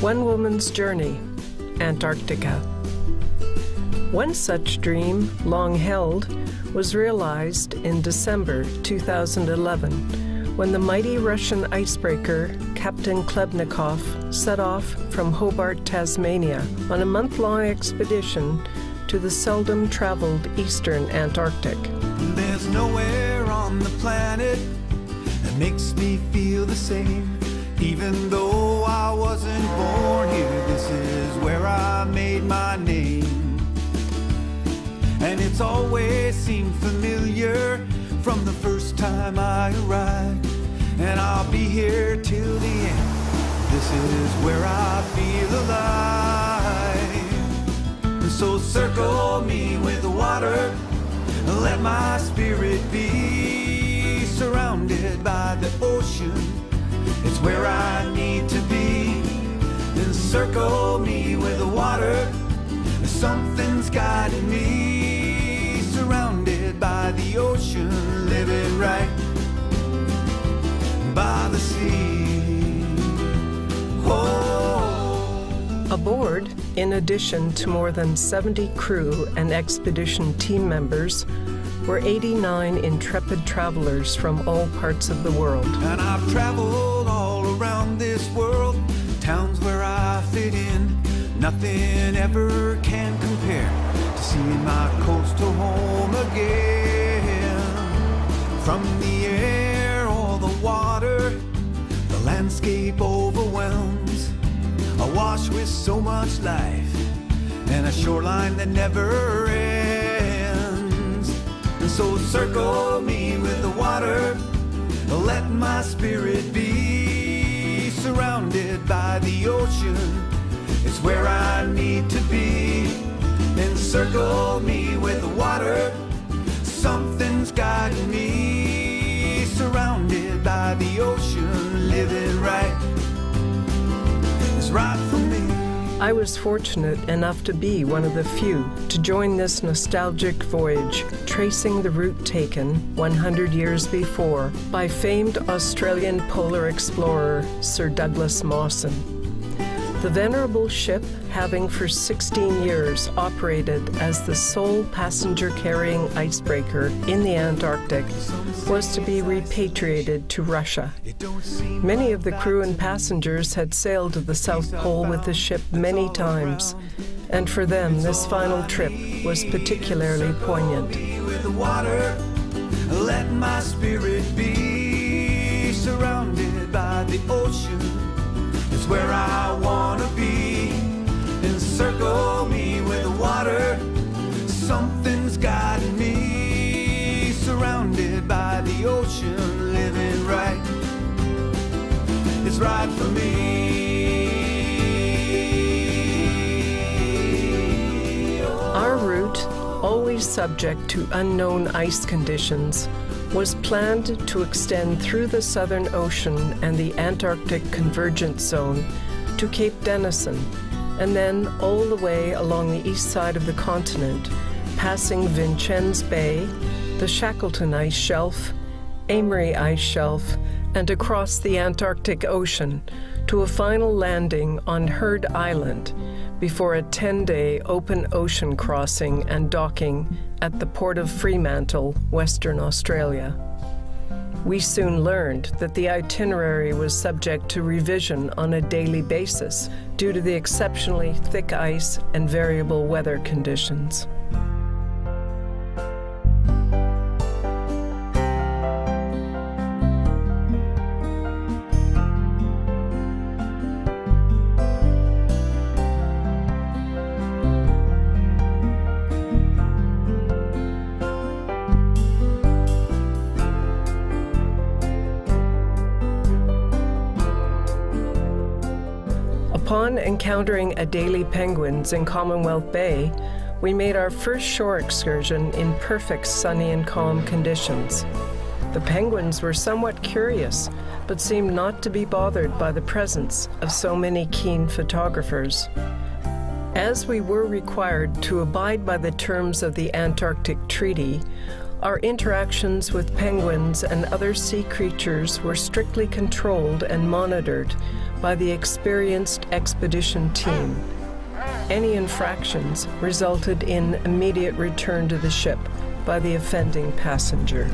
One woman's journey, Antarctica. One such dream, long held, was realized in December 2011, when the mighty Russian icebreaker Captain Klebnikov set off from Hobart, Tasmania, on a month-long expedition to the seldom-traveled eastern Antarctic. There's nowhere on the planet that makes me feel the same. Even though I wasn't born here, this is where I made my name. And it's always seemed familiar from the first time I arrived. And I'll be here till the end. This is where I feel alive. And so circle me with water, let my spirit be surrounded by the ocean. It's where I need to be. Encircle me with water, something's guiding me. Surrounded by the ocean, living right by the sea. Oh. Aboard, in addition to more than 70 crew and expedition team members, were 89 intrepid travelers from all parts of the world. And I've traveled all around this world, towns where I fit in. Nothing ever can compare to seeing my coastal home again. From the air or the water, the landscape overwhelms, awash with so much life, and a shoreline that never ends. And so circle me with the water, let my spirit be surrounded by the ocean. It's where I need to be. Encircle me with the water, something's guiding me. Surrounded by the ocean, living right is right for me. I was fortunate enough to be one of the few to join this nostalgic voyage, tracing the route taken 100 years before by famed Australian polar explorer Sir Douglas Mawson. The venerable ship, having for 16 years operated as the sole passenger-carrying icebreaker in the Antarctic, was to be repatriated to Russia. Many of the crew and passengers had sailed to the South Pole with the ship many times, and for them this final trip was particularly poignant. Let my spirit be surrounded by the ocean. It's where I wanna be. Encircle me with water, something's guiding me. Surrounded by the ocean, living right. It's right for me. Our route, always subject to unknown ice conditions, was planned to extend through the Southern Ocean and the Antarctic Convergence Zone to Cape Denison, and then all the way along the east side of the continent, passing Vincennes Bay, the Shackleton Ice Shelf, Amery Ice Shelf, and across the Antarctic Ocean to a final landing on Heard Island before a 10-day open ocean crossing and docking at the port of Fremantle, Western Australia. We soon learned that the itinerary was subject to revision on a daily basis due to the exceptionally thick ice and variable weather conditions. Upon encountering Adelie penguins in Commonwealth Bay, we made our first shore excursion in perfect sunny and calm conditions. The penguins were somewhat curious, but seemed not to be bothered by the presence of so many keen photographers. As we were required to abide by the terms of the Antarctic Treaty, our interactions with penguins and other sea creatures were strictly controlled and monitored by the experienced expedition team. Any infractions resulted in immediate return to the ship by the offending passenger.